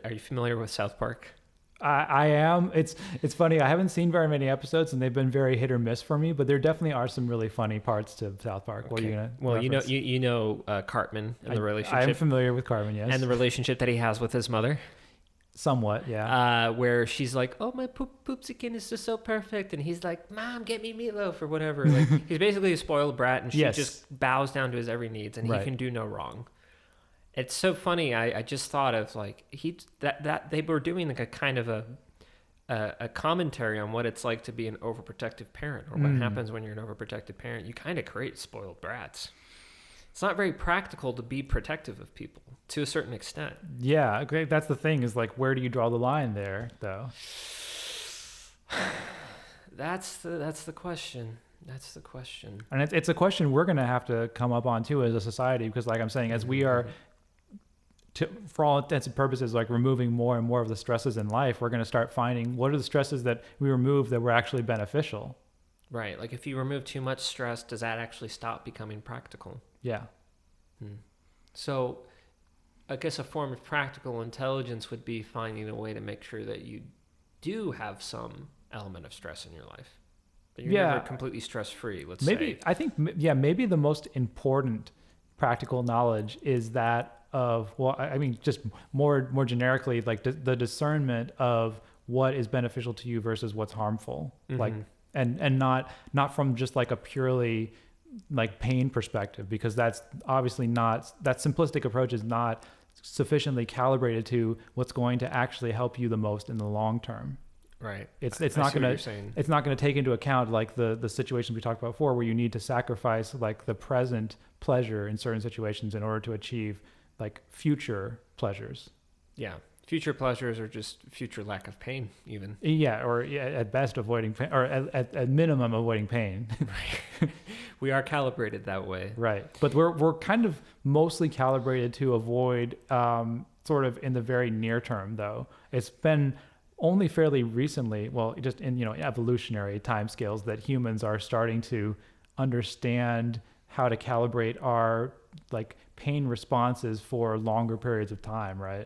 Are you familiar with South Park? I am. It's funny. I haven't seen very many episodes, and they've been very hit or miss for me. But there definitely are some really funny parts to South Park. What are you gonna? Well, reference? you know Cartman and the relationship. I'm familiar with Cartman. Yes, and the relationship that he has with his mother. Somewhat, yeah. Where she's like, "Oh, my poopsikin is just so perfect," and he's like, "Mom, get me meatloaf," or whatever. Like he's basically a spoiled brat, and she just bows down to his every needs, and he can do no wrong. It's so funny. I just thought of like that they were doing like a kind of a commentary on what it's like to be an overprotective parent, or what happens when you're an overprotective parent. You kind of create spoiled brats. It's not very practical to be protective of people to a certain extent. Yeah, that's the thing is like, where do you draw the line there, though? That's the question. That's the question. And it's a question we're going to have to come up on too as a society, because like I'm saying, as we are, for all intents and purposes, like removing more and more of the stresses in life, we're going to start finding what are the stresses that we remove that were actually beneficial. Right. Like if you remove too much stress, does that actually stop becoming practical? Yeah. So I guess a form of practical intelligence would be finding a way to make sure that you do have some element of stress in your life. But you're never completely stress-free, let's say. I think maybe the most important practical knowledge is that of, well, I mean, just more generically, like the discernment of what is beneficial to you versus what's harmful. Like, and not from just like a purely like pain perspective, because that's obviously not, that simplistic approach is not sufficiently calibrated to what's going to actually help you the most in the long term. Right. It's not going to take into account like the situations we talked about before, where you need to sacrifice like the present pleasure in certain situations in order to achieve like future pleasures. Yeah. Future pleasures are just future lack of pain, even. Yeah, or at best avoiding pain, or at minimum avoiding pain. Right. We are calibrated that way. Right, but we're kind of mostly calibrated to avoid sort of in the very near term, though. It's been only fairly recently, well, just in evolutionary timescales, that humans are starting to understand how to calibrate our like pain responses for longer periods of time, right?